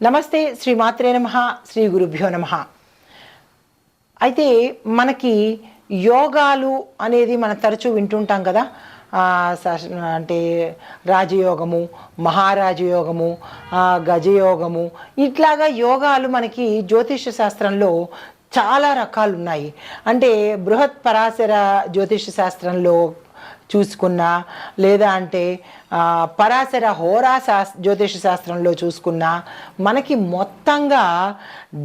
నమస్తే, శ్రీ మాత్రే నమః, శ్రీ గురుభ్యో నమః. అయితే మనకి యోగాలు అనేది మనం తరచూ వింటుంటాం కదా. అంటే రాజయోగము, మహారాజయోగము, గజయోగము, ఇట్లాగా యోగాలు మనకి జ్యోతిష శాస్త్రంలో చాలా రకాలు ఉన్నాయి. అంటే బృహత్ పరాశర జ్యోతిష శాస్త్రంలో చూసుకున్నా, లేదా అంటే పరాశర హోరా జ్యోతిష శాస్త్రంలో చూసుకున్నా, మనకి మొత్తంగా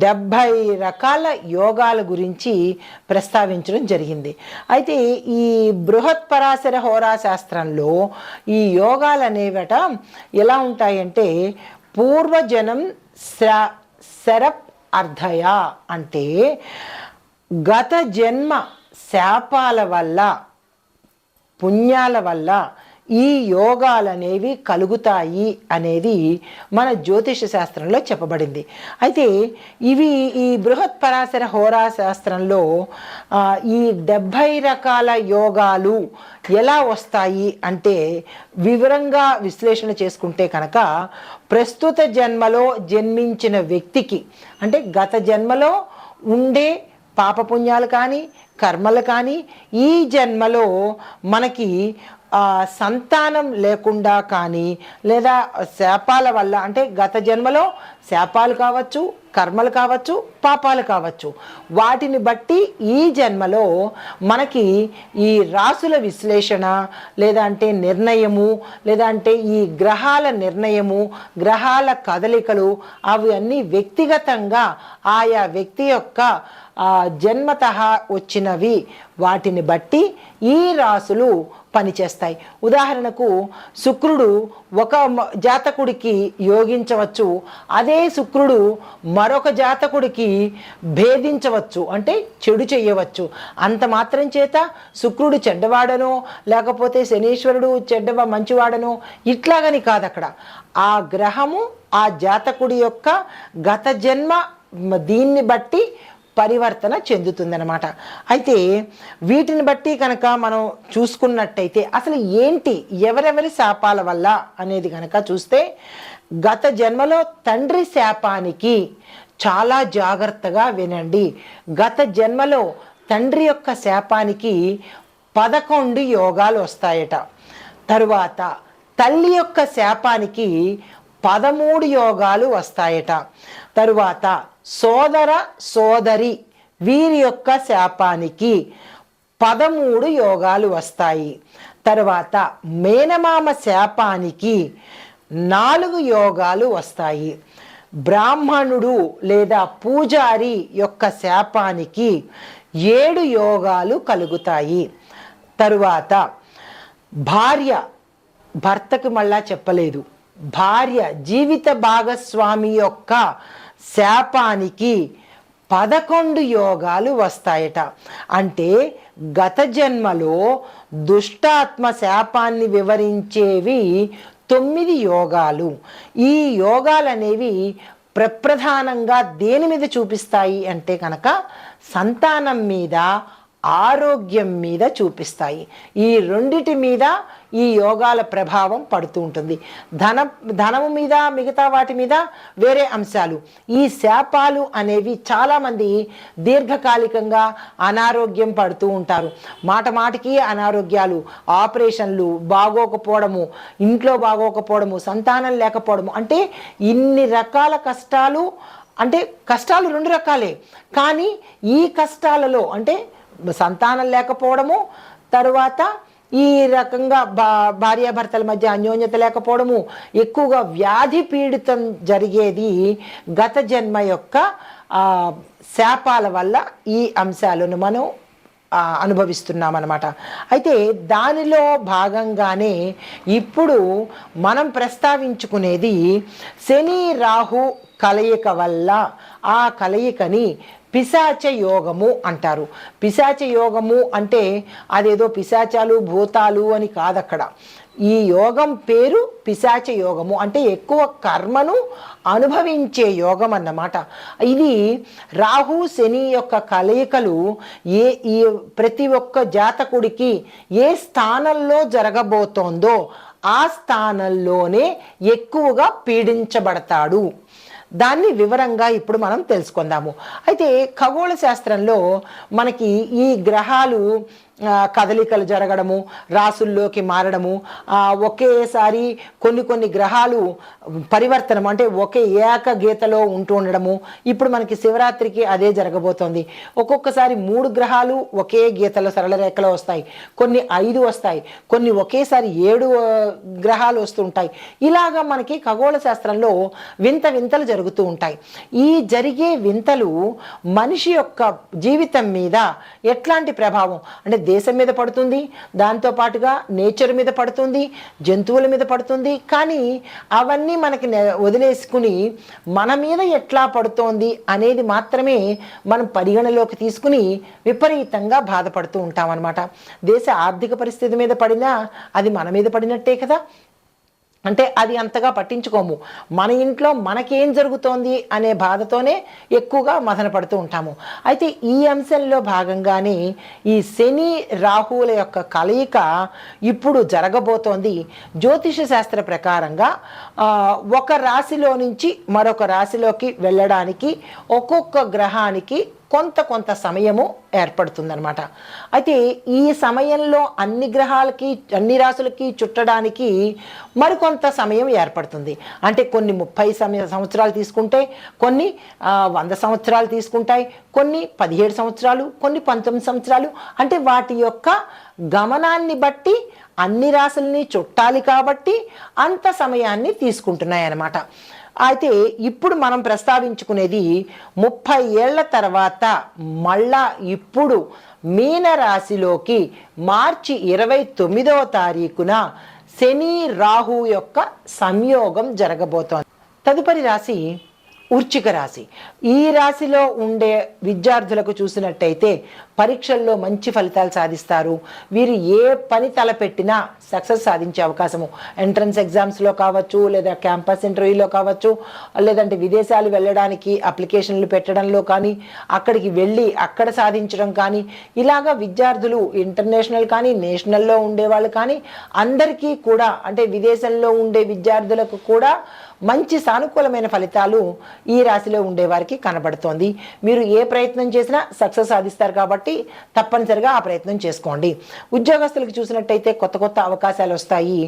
70 రకాల యోగాల గురించి ప్రస్తావించడం జరిగింది. అయితే ఈ బృహత్ పరాశర హోరా శాస్త్రంలో ఈ యోగాలు అనేవట ఎలా ఉంటాయంటే, పూర్వజనం శరప్ అర్ధయ, అంటే గత జన్మ శాపాల వల్ల, పుణ్యాల వల్ల ఈ యోగాలనేవి కలుగుతాయి అనేది మన జ్యోతిష శాస్త్రంలో చెప్పబడింది. అయితే ఇవి ఈ బృహత్ పరాశర హోరా శాస్త్రంలో ఈ 70 రకాల యోగాలు ఎలా వస్తాయి అంటే, వివరంగా విశ్లేషణ చేసుకుంటే కనుక, ప్రస్తుత జన్మలో జన్మించిన వ్యక్తికి, అంటే గత జన్మలో ఉండే పాపపుణ్యాలు కానీ కర్మలు కానీ ఈ జన్మలో మనకి సంతానం లేకుండా కానీ, లేదా శాపాల వల్ల, అంటే గత జన్మలో శాపాలు కావచ్చు, కర్మలు కావచ్చు, పాపాలు కావచ్చు, వాటిని బట్టి ఈ జన్మలో మనకి ఈ రాసుల విశ్లేషణ, లేదా అంటే నిర్ణయము, లేదా అంటే ఈ గ్రహాల నిర్ణయము, గ్రహాల కదలికలు, అవి అన్నీ వ్యక్తిగతంగా ఆయా వ్యక్తి యొక్క జన్మతః వచ్చినవి, వాటిని బట్టి ఈ రాసులు పనిచేస్తాయి. ఉదాహరణకు శుక్రుడు ఒక జాతకుడికి యోగించవచ్చు, అదే శుక్రుడు మరొక జాతకుడికి భేదించవచ్చు, అంటే చెడు చేయవచ్చు. అంత మాత్రం చేత శుక్రుడు చెడ్డవాడనో, లేకపోతే శనీశ్వరుడు మంచివాడనో ఇట్లాగని కాదు. అక్కడ ఆ గ్రహము ఆ జాతకుడి యొక్క గత జన్మ దీన్ని బట్టి పరివర్తన చెందుతుందన్నమాట. అయితే వీటిని బట్టి కనుక మనం చూసుకున్నట్టయితే అసలు ఏంటి, ఎవరెవరి శాపాల వల్ల అనేది కనుక చూస్తే, గత జన్మలో తండ్రి శాపానికి చాలా జాగ్రత్తగా వినండి. గత జన్మలో తండ్రి యొక్క శాపానికి 11 యోగాలు వస్తాయట. తరువాత తల్లి యొక్క శాపానికి 13 యోగాలు వస్తాయట. తరువాత సోదర సోదరి వీరి యొక్క శాపానికి 13 యోగాలు వస్తాయి. తర్వాత మేనమామ శాపానికి 4 యోగాలు వస్తాయి. బ్రాహ్మణుడు లేదా పూజారి యొక్క శాపానికి 7 యోగాలు కలుగుతాయి. తరువాత భార్య, భర్తకు మళ్ళా చెప్పలేదు, భార్య జీవిత భాగస్వామి యొక్క శాపానికి 11 యోగాలు వస్తాయట. అంటే గత జన్మలో దుష్టాత్మ శాపాన్ని వివరించేవి 9 యోగాలు. ఈ యోగాలు అనేవి ప్రప్రధానంగా దేని మీద చూపిస్తాయి అంటే కనుక, సంతానం మీద, ఆరోగ్యం మీద చూపిస్తాయి. ఈ రెండిటి మీద ఈ యోగాల ప్రభావం పడుతూ ఉంటుంది. ధనము మీద, మిగతా వాటి మీద వేరే అంశాలు. ఈ శాపాలు అనేవి చాలామంది దీర్ఘకాలికంగా అనారోగ్యం పడుతూ ఉంటారు. మాటికి అనారోగ్యాలు, ఆపరేషన్లు, బాగోకపోవడము, ఇంట్లో బాగోకపోవడము, సంతానం లేకపోవడము, అంటే ఇన్ని రకాల కష్టాలు. అంటే కష్టాలు 2 రకాలే, కానీ ఈ కష్టాలలో అంటే సంతానం లేకపోవడము, తరువాత ఈ రకంగా భార్యాభర్తల మధ్య అన్యోన్యత లేకపోవడము, ఎక్కువగా వ్యాధి పీడితం జరిగేది గత జన్మ యొక్క శాపాల వల్ల ఈ అంశాలను మనం అనుభవిస్తున్నామన్నమాట. అయితే దానిలో భాగంగానే ఇప్పుడు మనం ప్రస్తావించుకునేది శని రాహు కలయిక వల్ల, ఆ కలయికని పిశాచ యోగము అంటారు. పిశాచ యోగము అంటే అదేదో పిశాచాలు భూతాలు అని కాదు. అక్కడ ఈ యోగం పేరు పిశాచ యోగము, అంటే ఎక్కువ కర్మను అనుభవించే యోగం అన్నమాట. ఇది రాహు శని యొక్క కలయికలు ఈ ప్రతి ఒక్క జాతకుడికి ఏ స్థానంలో జరగబోతోందో ఆ స్థానంలోనే ఎక్కువగా పీడించబడతాడు. దాన్ని వివరంగా ఇప్పుడు మనం తెలుసుకుందాము. అయితే ఖగోళ శాస్త్రంలో మనకి ఈ గ్రహాలు కదలికలు జరగడము, రాసుల్లోకి మారడము, ఒకేసారి కొన్ని గ్రహాలు పరివర్తనం అంటే ఒకే ఏక గీతలో ఉంటూ ఉండడము. ఇప్పుడు మనకి శివరాత్రికి అదే జరగబోతోంది. ఒక్కొక్కసారి 3 గ్రహాలు ఒకే గీతలో సరళ రేఖలో వస్తాయి, కొన్ని 5 వస్తాయి, కొన్ని ఒకేసారి 7 గ్రహాలు వస్తుంటాయి. ఇలాగా మనకి ఖగోళ శాస్త్రంలో వింతలు జరుగుతూ ఉంటాయి. ఈ జరిగే వింతలు మనిషి యొక్క జీవితం మీద ఎట్లాంటి ప్రభావం అంటే దేశం మీద పడుతుంది, దాంతో పాటుగా నేచర్ మీద పడుతుంది, జంతువుల మీద పడుతుంది. కానీ అవన్నీ మనకి వదిలేసుకుని మన మీద ఎట్లా పడుతోంది అనేది మాత్రమే మనం పరిగణలోకి తీసుకుని విపరీతంగా బాధపడుతూ ఉంటాం అన్నమాట. దేశ ఆర్థిక పరిస్థితి మీద పడినా అది మన మీద పడినట్టే కదా. అంటే అది అంతగా పట్టించుకోము. మన ఇంట్లో మనకేం జరుగుతోంది అనే బాధతోనే ఎక్కువగా మదన పడుతూ ఉంటాము. అయితే ఈ అంశంలో భాగంగానే ఈ శని రాహువుల యొక్క కలయిక ఇప్పుడు జరగబోతోంది. జ్యోతిష శాస్త్ర ప్రకారంగా ఒక రాశిలో నుంచి మరొక రాశిలోకి వెళ్ళడానికి ఒక్కొక్క గ్రహానికి కొంత సమయము ఏర్పడుతుందన్నమాట. అయితే ఈ సమయంలో అన్ని గ్రహాలకి అన్ని రాశులకి చుట్టడానికి మరికొంత సమయం ఏర్పడుతుంది. అంటే కొన్ని 30 సంవత్సరాలు తీసుకుంటే, కొన్ని 100 సంవత్సరాలు తీసుకుంటాయి, కొన్ని 17 సంవత్సరాలు, కొన్ని 19 సంవత్సరాలు. అంటే వాటి యొక్క గమనాన్ని బట్టి అన్ని రాశుల్ని చుట్టాలి కాబట్టి అంత సమయాన్ని తీసుకుంటున్నాయి అన్నమాట. అయితే ఇప్పుడు మనం ప్రస్తావించుకునేది 30 ఏళ్ల తర్వాత మళ్ళా ఇప్పుడు మీనరాశిలోకి మార్చి 29వ తారీఖున శని రాహు యొక్క సంయోగం జరగబోతోంది. తదుపరి రాశి వృశ్చిక రాశి. ఈ రాశిలో ఉండే విద్యార్థులకు చూసినట్టయితే పరీక్షల్లో మంచి ఫలితాలు సాధిస్తారు. వీరు ఏ పని తలపెట్టినా సక్సెస్ సాధించే అవకాశము, ఎంట్రన్స్ ఎగ్జామ్స్లో కావచ్చు, లేదా క్యాంపస్ ఇంటర్వ్యూలో కావచ్చు, లేదంటే విదేశాలు వెళ్ళడానికి అప్లికేషన్లు పెట్టడంలో కానీ, అక్కడికి వెళ్ళి అక్కడ సాధించడం కానీ, ఇలాగా విద్యార్థులు ఇంటర్నేషనల్ కానీ నేషనల్లో ఉండేవాళ్ళు కానీ అందరికీ కూడా అంటే విదేశంలో ఉండే విద్యార్థులకు కూడా మంచి సానుకూలమైన ఫలితాలు ఈ రాశిలో ఉండేవారికి కనబడుతోంది. మీరు ఏ ప్రయత్నం చేసినా సక్సెస్ సాధిస్తారు కాబట్టి తప్పనిసరిగా ఆ ప్రయత్నం చేసుకోండి. ఉద్యోగస్తులకు చూసినట్టయితే కొత్త అవకాశాలు వస్తాయి.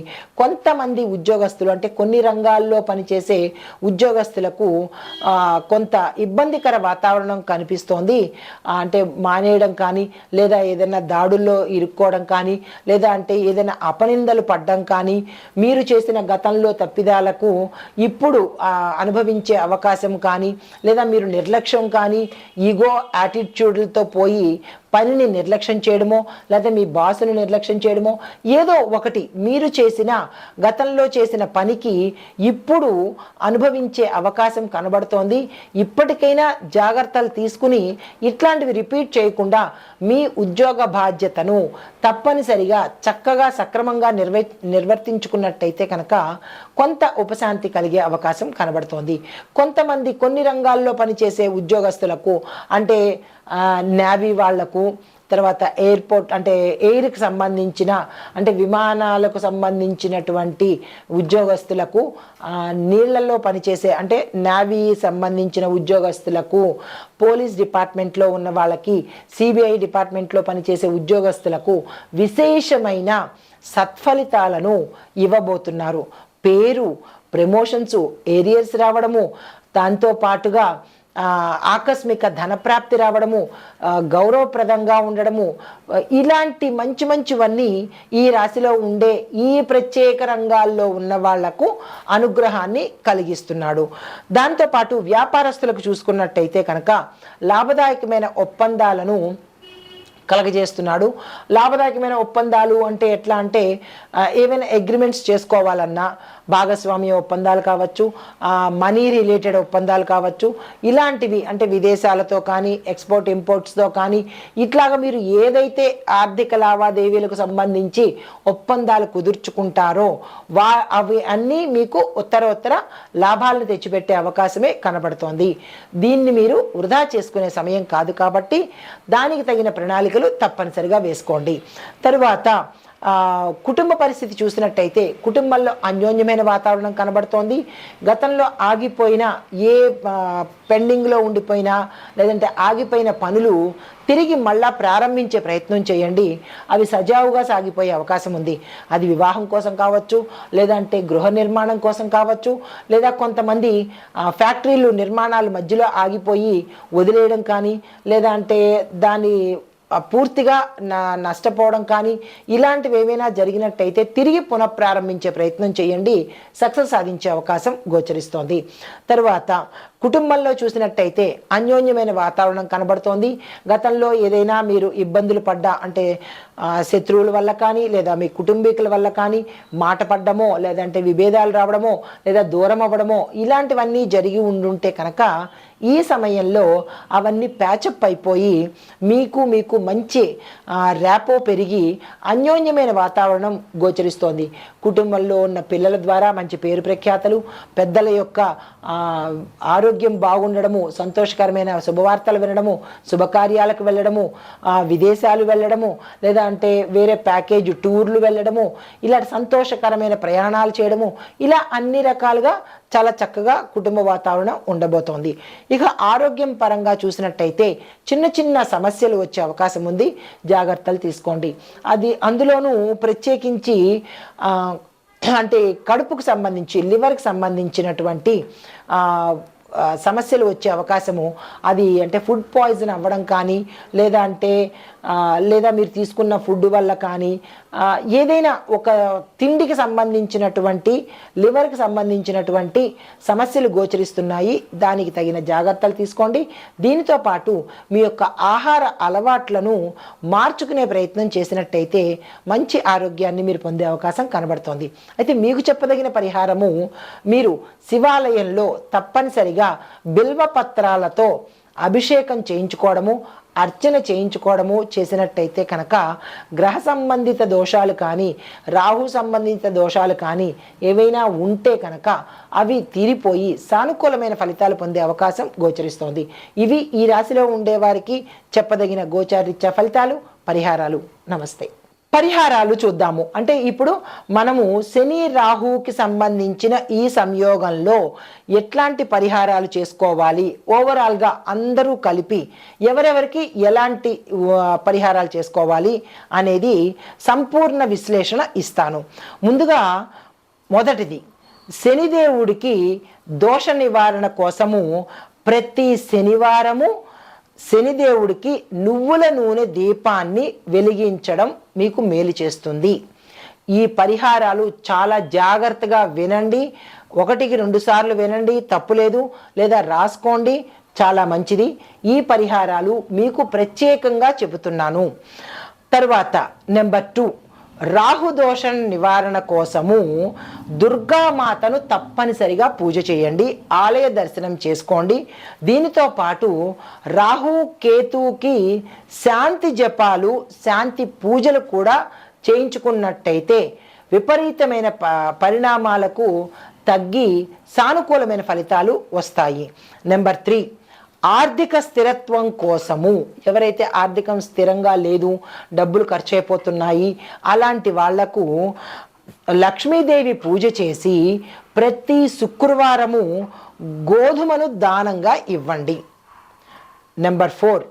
కొంతమంది ఉద్యోగస్తులు అంటే కొన్ని రంగాల్లో పనిచేసే ఉద్యోగస్తులకు కొంత ఇబ్బందికర వాతావరణం కనిపిస్తోంది. అంటే మానేయడం కానీ, లేదా ఏదైనా దాడుల్లో ఇరుక్కోవడం కానీ, లేదా అంటే ఏదైనా అపనిందలు పడ్డం కానీ, మీరు చేసిన గతంలో తప్పిదాలకు ఇప్పుడు అనుభవించే అవకాశం కానీ, లేదా మీరు నిర్లక్ష్యం కానీ ఈగో యాటిట్యూడ్లతో పోయి పనిని నిర్లక్ష్యం చేయడమో, లేదా మీ బాసుని నిర్లక్ష్యం చేయడమో, ఏదో ఒకటి మీరు చేసిన గతంలో చేసిన పనికి ఇప్పుడు అనుభవించే అవకాశం కనబడుతోంది. ఇప్పటికైనా జాగ్రత్తలు తీసుకుని ఇట్లాంటివి రిపీట్ చేయకుండా మీ ఉద్యోగ బాధ్యతను తప్పనిసరిగా చక్కగా సక్రమంగా నిర్వర్తించుకున్నట్టయితే కనుక కొంత ఉపశాంతి కలిగే అవకాశం కనబడుతోంది. కొంతమంది కొన్ని రంగాల్లో పనిచేసే ఉద్యోగస్తులకు అంటే నేవీ వాళ్లకు, తర్వాత ఎయిర్పోర్ట్ అంటే ఎయిర్కి సంబంధించిన అంటే విమానాలకు సంబంధించినటువంటి ఉద్యోగస్తులకు, నీళ్లలో పనిచేసే అంటే నేవీ సంబంధించిన ఉద్యోగస్తులకు, పోలీస్ డిపార్ట్మెంట్లో ఉన్న వాళ్ళకి, సిబిఐ డిపార్ట్మెంట్లో పనిచేసే ఉద్యోగస్తులకు విశేషమైన సత్ఫలితాలను ఇవ్వబోతున్నారు. పేరు, ప్రమోషన్స్, ఏరియర్స్ రావడము, దాంతో పాటుగా ఆకస్మిక ధనప్రాప్తి రావడము, గౌరవప్రదంగా ఉండడము, ఇలాంటి మంచివన్నీ ఈ రాశిలో ఉండే ఈ ప్రత్యేక రంగాల్లో ఉన్న వాళ్లకు అనుగ్రహాన్ని కలిగిస్తున్నాడు. దాంతోపాటు వ్యాపారస్తులకు చూసుకున్నట్టయితే కనుక లాభదాయకమైన ఒప్పందాలను కలగజేస్తున్నాడు. లాభదాయకమైన ఒప్పందాలు అంటే ఎట్లా అంటే ఏవైనా అగ్రిమెంట్స్ చేసుకోవాలన్నా, భాగస్వామ్య ఒప్పందాలు కావచ్చు, మనీ రిలేటెడ్ ఒప్పందాలు కావచ్చు, ఇలాంటివి అంటే విదేశాలతో కానీ ఎక్స్పోర్ట్ ఇంపోర్ట్స్తో కానీ ఇట్లాగా మీరు ఏదైతే ఆర్థిక లావాదేవీలకు సంబంధించి ఒప్పందాలు కుదుర్చుకుంటారో అవి అన్నీ మీకు ఉత్తర లాభాలను తెచ్చిపెట్టే అవకాశమే కనబడుతోంది. దీన్ని మీరు వృధా చేసుకునే సమయం కాదు కాబట్టి దానికి తగిన ప్రణాళికలు తప్పనిసరిగా వేసుకోండి. తరువాత కుటుంబ పరిస్థితి చూసినట్టయితే కుటుంబంలో అన్యోన్యమైన వాతావరణం కనబడుతోంది. గతంలో ఆగిపోయిన ఏ పెండింగ్లో ఉండిపోయినా లేదంటే ఆగిపోయిన పనులు తిరిగి మళ్ళా ప్రారంభించే ప్రయత్నం చేయండి. అవి సజావుగా సాగిపోయే అవకాశం ఉంది. అది వివాహం కోసం కావచ్చు, లేదంటే గృహ నిర్మాణం కోసం కావచ్చు, లేదా కొంతమంది ఫ్యాక్టరీలు నిర్మాణాలు మధ్యలో ఆగిపోయి వదిలేయడం కానీ, లేదా అంటే దాని పూర్తిగా నష్టపోవడం కానీ ఇలాంటివి ఏవైనా జరిగినట్టయితే తిరిగి పునఃప్రారంభించే ప్రయత్నం చేయండి. సక్సెస్ సాధించే అవకాశం గోచరిస్తోంది. తరువాత కుటుంబంలో చూసినట్టయితే అన్యోన్యమైన వాతావరణం కనబడుతోంది. గతంలో ఏదైనా మీరు ఇబ్బందులు పడ్డా అంటే శత్రువుల వల్ల కానీ లేదా మీ కుటుంబీకుల వల్ల కానీ మాట పడ్డమో లేదంటే విభేదాలు రావడమో లేదా దూరం అవ్వడమో ఇలాంటివన్నీ జరిగి ఉండుంటే కనుక ఈ సమయంలో అవన్నీ ప్యాచప్ అయిపోయి మీకు మంచి ర్యాపో పెరిగి అన్యోన్యమైన వాతావరణం గోచరిస్తోంది. కుటుంబంలో ఉన్న పిల్లల ద్వారా మంచి పేరు ప్రఖ్యాతలు, పెద్దల యొక్క ఆరోగ్యం బాగుండడము, సంతోషకరమైన శుభవార్తలు వినడము, శుభకార్యాలకు వెళ్ళడము, విదేశాలు వెళ్ళడము, లేదా అంటే వేరే ప్యాకేజ్ టూర్లు వెళ్ళడము, ఇలాంటి సంతోషకరమైన ప్రయాణాలు చేయడము, ఇలా అన్ని రకాలుగా చాలా చక్కగా కుటుంబ వాతావరణం ఉండబోతోంది. ఇక ఆరోగ్యం పరంగా చూసినట్టయితే చిన్న చిన్న సమస్యలు వచ్చే అవకాశం ఉంది. జాగ్రత్తలు తీసుకోండి. అందులోనూ ప్రత్యేకించి అంటే కడుపుకు సంబంధించి లివర్కి సంబంధించినటువంటి సమస్యలు వచ్చే అవకాశము అది అంటే ఫుడ్ పాయిజన్ అవ్వడం కానీ లేదా మీరు తీసుకున్న ఫుడ్ వల్ల కానీ ఏదైనా ఒక తిండికి సంబంధించినటువంటి లివర్కి సంబంధించినటువంటి సమస్యలు గోచరిస్తున్నాయి. దానికి తగిన జాగ్రత్తలు తీసుకోండి. దీనితో పాటు మీ యొక్క ఆహార అలవాట్లను మార్చుకునే ప్రయత్నం చేసినట్టయితే మంచి ఆరోగ్యాన్ని మీరు పొందే అవకాశం కనబడుతోంది. అయితే మీకు చెప్పదగిన పరిహారము, మీరు శివాలయంలో తప్పనిసరిగా బిల్వపత్రాలతో అభిషేకం చేయించుకోవడము, అర్చన చేయించుకోవడము చేసినట్టయితే కనుక గ్రహ సంబంధిత దోషాలు కానీ రాహు సంబంధిత దోషాలు కానీ ఏవైనా ఉంటే కనుక అవి తీరిపోయి సానుకూలమైన ఫలితాలు పొందే అవకాశం గోచరిస్తోంది. ఇవి ఈ రాశిలో ఉండేవారికి చెప్పదగిన గోచారీత్యా ఫలితాలు, పరిహారాలు. నమస్తే. పరిహారాలు చూద్దాము. అంటే ఇప్పుడు మనము శని రాహుకి సంబంధించిన ఈ సంయోగంలో ఎట్లాంటి పరిహారాలు చేసుకోవాలి, ఓవరాల్గా అందరూ కలిపి ఎవరెవరికి ఎలాంటి పరిహారాలు చేసుకోవాలి అనేది సంపూర్ణ విశ్లేషణ ఇస్తాను. ముందుగా మొదటిది, శనిదేవుడికి దోష నివారణ కోసము ప్రతి శనివారము శనిదేవుడికి నువ్వుల నూనె దీపాన్ని వెలిగించడం మీకు మేలు చేస్తుంది. ఈ పరిహారాలు చాలా జాగ్రత్తగా వినండి. 1-2 సార్లు వినండి, తప్పులేదు. లేదా రాసుకోండి, చాలా మంచిది. ఈ పరిహారాలు మీకు ప్రత్యేకంగా చెబుతున్నాను. తర్వాత నెంబర్ 2, రాహుదోష నివారణ కోసము దుర్గామాతను తప్పనిసరిగా పూజ చేయండి, ఆలయ దర్శనం చేసుకోండి. దీనితో పాటు రాహు కేతుకి శాంతి జపాలు, శాంతి పూజలు కూడా చేయించుకున్నట్టయితే విపరీతమైన పరిణామాలకు తగ్గి సానుకూలమైన ఫలితాలు వస్తాయి. నెంబర్ 3, ఆర్థిక స్థిరత్వం కోసము ఎవరైతే ఆర్థికం స్థిరంగా లేదు, డబ్బులు ఖర్చు అయిపోతున్నాయి, అలాంటి వాళ్లకు లక్ష్మీదేవి పూజ చేసి ప్రతి శుక్రవారము గోధుమను దానంగా ఇవ్వండి. నెంబర్ 4,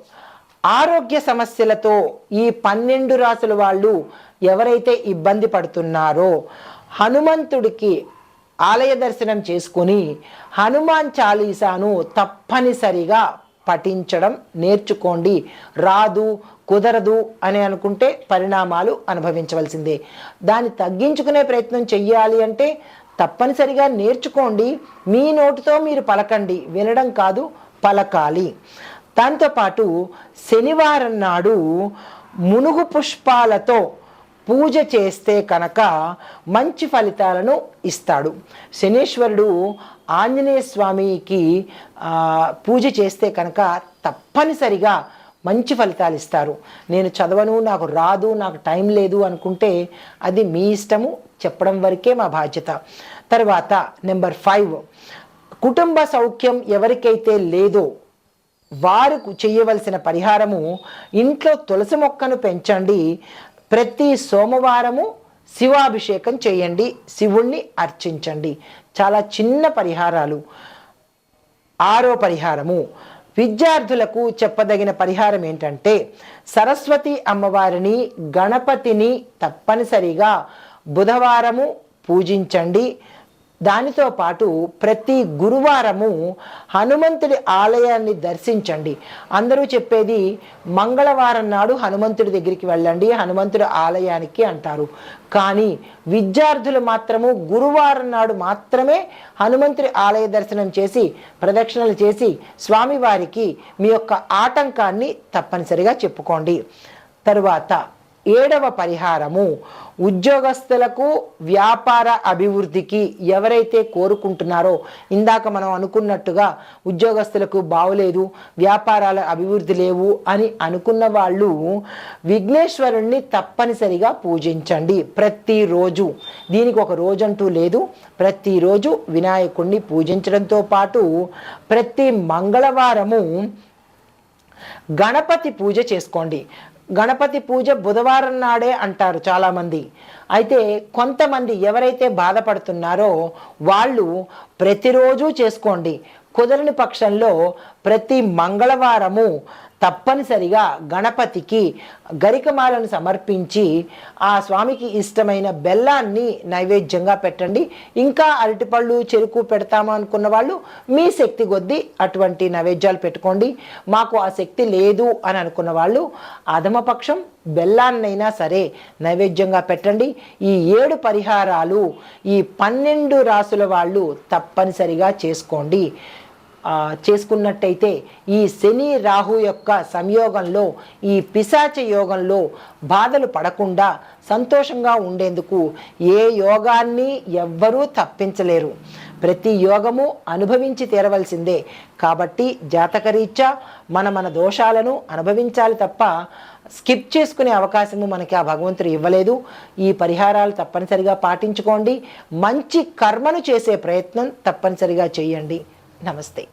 ఆరోగ్య సమస్యలతో ఈ 12 రాసుల వాళ్ళు ఎవరైతే ఇబ్బంది పడుతున్నారో హనుమంతుడికి ఆలయ దర్శనం చేసుకుని హనుమాన్ చాలీసాను తప్పనిసరిగా పఠించడం నేర్చుకోండి. రాదు, కుదరదు అని అనుకుంటే పరిణామాలు అనుభవించవలసిందే. దాన్ని తగ్గించుకునే ప్రయత్నం చెయ్యాలి అంటే తప్పనిసరిగా నేర్చుకోండి. మీ నోటితో మీరు పలకండి, వినడం కాదు, పలకాలి. దాంతోపాటు శనివారం నాడు మునుగు పుష్పాలతో పూజ చేస్తే కనుక మంచి ఫలితాలను ఇస్తాడు. శనీశ్వరుడు ఆంజనేయ స్వామికి పూజ చేస్తే కనుక తప్పనిసరిగా మంచి ఫలితాలు ఇస్తారు. నేను చదవను, నాకు రాదు, నాకు టైం లేదు అనుకుంటే అది మీ ఇష్టము, చెప్పడం వరకే మా బాధ్యత. తర్వాత నెంబర్ 5, కుటుంబ సౌఖ్యం ఎవరికైతే లేదో వారు చేయవలసిన పరిహారము, ఇంట్లో తులసి మొక్కను పెంచండి. ప్రతి సోమవారము శివాభిషేకం చేయండి, శివుణ్ణి అర్చించండి. చాలా చిన్న పరిహారాలు. 6వ పరిహారము, విద్యార్థులకు చెప్పదగిన పరిహారం ఏంటంటే సరస్వతి అమ్మవారిని, గణపతిని తప్పనిసరిగా బుధవారము పూజించండి. దానితో పాటు ప్రతి గురువారము హనుమంతుడి ఆలయాన్ని దర్శించండి. అందరూ చెప్పేది మంగళవారం నాడు హనుమంతుడి దగ్గరికి వెళ్ళండి, హనుమంతుడి ఆలయానికి అంటారు. కానీ విద్యార్థులు మాత్రము గురువారం నాడు మాత్రమే హనుమంతుడి ఆలయ దర్శనం చేసి ప్రదక్షిణలు చేసి స్వామివారికి మీ యొక్క ఆటంకాన్ని తప్పనిసరిగా చెప్పుకోండి. తరువాత 7వ పరిహారము, ఉద్యోగస్తులకు వ్యాపార అభివృద్ధికి ఎవరైతే కోరుకుంటున్నారో, ఇందాక మనం అనుకున్నట్టుగా ఉద్యోగస్తులకు బాగులేదు, వ్యాపారాల అభివృద్ధి లేవు అని అనుకున్న వాళ్ళు విఘ్నేశ్వరుణ్ణి తప్పనిసరిగా పూజించండి ప్రతిరోజు. దీనికి ఒక రోజంటూ లేదు, ప్రతిరోజు వినాయకుడిని పూజించడంతో పాటు ప్రతి మంగళవారము గణపతి పూజ చేసుకోండి. గణపతి పూజ బుధవారం నాడే అంటారు చాలామంది. అయితే కొంతమంది ఎవరైతే బాధపడుతున్నారో వాళ్ళు ప్రతిరోజు చేసుకోండి. కుదరని పక్షంలో ప్రతి మంగళవారము తప్పనిసరిగా గణపతికి గరికమాలను సమర్పించి ఆ స్వామికి ఇష్టమైన బెల్లాన్ని నైవేద్యంగా పెట్టండి. ఇంకా అరటిపళ్ళు, చెరుకు పెడతాము అనుకున్న వాళ్ళు మీ శక్తి కొద్దీ అటువంటి నైవేద్యాలు పెట్టుకోండి. మాకు ఆ శక్తి లేదు అని అనుకున్న వాళ్ళు అధమపక్షం బెల్లాన్నైనా సరే నైవేద్యంగా పెట్టండి. ఈ 7 పరిహారాలు ఈ 12 రాసుల వాళ్ళు తప్పనిసరిగా చేసుకోండి. చేసుకున్నట్టయితే ఈ శని రాహు యొక్క సంయోగంలో, ఈ పిశాచ యోగంలో బాధలు పడకుండా సంతోషంగా ఉండేందుకు ఏ యోగాన్ని ఎవ్వరూ తప్పించలేరు. ప్రతి యోగము అనుభవించి తీరవలసిందే. కాబట్టి జాతకరీత్యా మన దోషాలను అనుభవించాలి తప్ప స్కిప్ చేసుకునే అవకాశము మనకి ఆ భగవంతుడు ఇవ్వలేదు. ఈ పరిహారాలు తప్పనిసరిగా పాటించుకోండి. మంచి కర్మను చేసే ప్రయత్నం తప్పనిసరిగా చేయండి. నమస్తే.